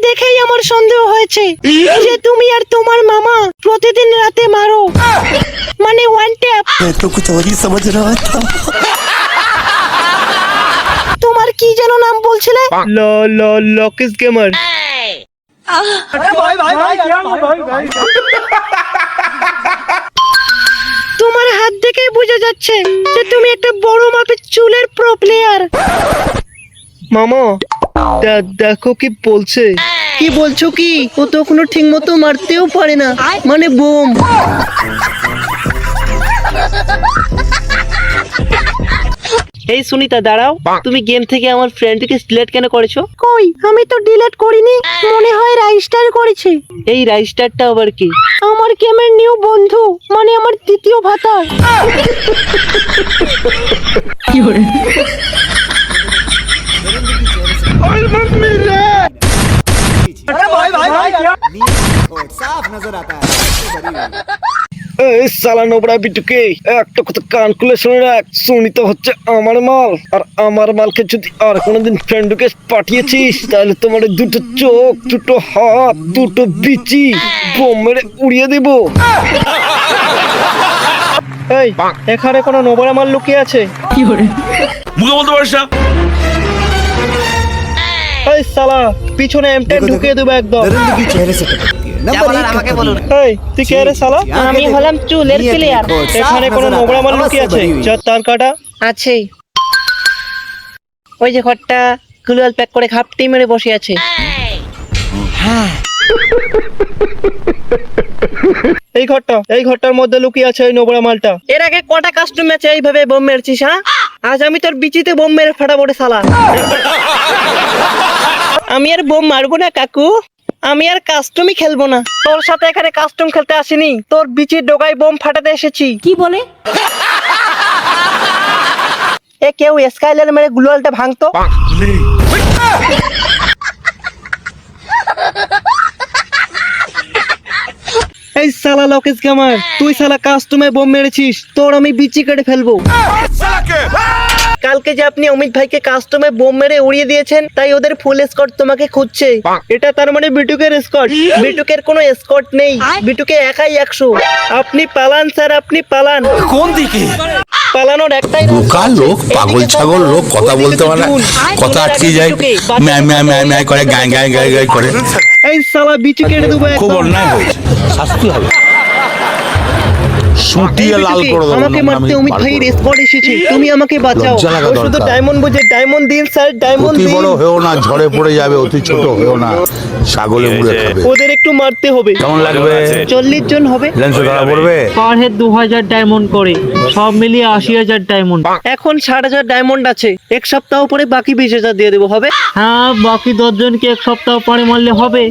দেখেই আমার সন্দেহ হয়েছে যে তুমি আর তোমার মামা প্রতিদিন রাতে মারো, মানে ওয়ান ট্যাপ। तो कुछ और ही समझ रहा था। তোমার কি যেন নাম বলছিলে? লকেশ গেমার। তোমার হাত দেখেই বোঝা যাচ্ছে যে তুমি একটা বড় মাপের চুলের প্রো প্লেয়ার। মামা দেখো কি বলছে। কি বলছো কি? ও তো এখনো ঠিক মতো মারতেও পারে না, মানে বোম। এই সুনিতা দাঁড়াও, তুমি গেম থেকে আমার ফ্রেন্ডকে সিলেক্ট কেন করেছো? কই, আমি তো ডিলিট করিনি, মনে হয় রাইস্টার করেছে। এই রাইস্টারটা আবার কি? আমার গেমের নিউ বন্ধু, মানে আমার দ্বিতীয় ভাতা। কি হরে? साफ नजर आता है। এই সালা নোবড়া বিটুকে একটা কথা কান খুলে শুনে রাখ, সুনিতা হচ্ছে আমার মাল, আর আমার মালকে যদি আর কোনোদিন ফ্রেন্ডকে পাঠিয়েছিস তাহলে তোমার এই দুটো চোখ, দুটো হাত, দুটো বিচি বোম মেরে উড়িয়ে দেব। এই এখানে কোনো নোবরা মাল লুকিয়ে আছে? কি হরে? মুখে বলতে পারিস না। এই সালা পিছনে M10 ঢুকিয়ে দেবো একদম। दरिंदगी चेहरे से टपकती है। नंबर एक का कबीर। এই তুই কে রে সালা? আমি হলাম চুলের नियत প্লেয়ার। देखो, साफ এখানে কোনো नजर নোংরা आता মাল है। লুকিয়ে আছে? अवश्य भरी हुई। যার তার কাটা। আছে, ওই যে ঘরটা গ্লুয়াল প্যাক করে ঘাপটি মেরে বসে আছে। এই ঘরটার মধ্যে লুকিয়ে আছে এই নোংরা মালটা। এর আগে কটা কাস্টম ম্যাচে এইভাবে বোম মেরেছিস? হ্যাঁ, আজ আমি তোর বিচিতে বোম মেরে ফাটাবো রে শালা। আমি আর বোম মারবো না কাকু, আমি আর কাস্টমই খেলবো না। তোর সাথে এখানে কাস্টম খেলতে আসিনি, তোর বিচির ডোগায় বোম ফাটাতে এসেছি। কি বলে? এ কেউ স্কাইলার মেরে গ্লুয়ালটা ভাঙতো। এই সালা লকেশ গেমার, তুই সালা কাস্টমে বোম মেরেছিস, তোর আমি বিচি কেটে ফেলবো। কালকে যে আপনি অমিত ভাইকে কাস্টমে বোম মেরে উড়িয়ে দিয়েছেন, তাই ওদের ফুল এসকর্ট তোমাকে খুঁজছে। এটা তার মানে বিটুকের এসকর্ট? বিটুকের কোনো এসকর্ট নেই, বিটুকে একাই 100। আপনি পালান স্যার, আপনি পালান। কোন দিকে? পালানোর একটাই বোকা লোক, পাগল ছাগল লোক, কথা বলতে পারে না, কথা আটকে যায়, ম্যায় ম্যায় ম্যায় ম্যায় করে, গায় গায় গায় গায় করে। এই সালা বিচি কেটে দেবো খুব একদম। অন্যায় হয়েছে, শাস্তি হবে। সুটিয়ে লাল করে দেবো। আমাকে মারতে অমিত ভাইয়ের এসকর্ট এসেছে, তুমি আমাকে বাঁচাও। লজ্জা লাগা ও শুধু দরকার। ডায়মন্ড বুঝে, ডায়মন্ড দিন স্যার, ডায়মন্ড অতি দিন। বড় হয়েও না, ঝড়ে পড়ে যাবে, অতি ছোট হয়েও না, ছাগলে মুড়ে খাবে। ওদের একটু মারতে হবে। কেমন লাগবে? 40 জন হবে। লেন্সে ধরা পড়বে। পার হেড 2000 ডায়মন্ড করে, সব মিলিয়ে 80,000 ডায়মন্ড। এখন 60,000 ডায়মন্ড আছে, এক সপ্তাহ পরে বাকি 20,000 দিয়ে দেবো, হবে? হ্যাঁ, বাকি 10 জনকে এক সপ্তাহ পরে মারলে হবে।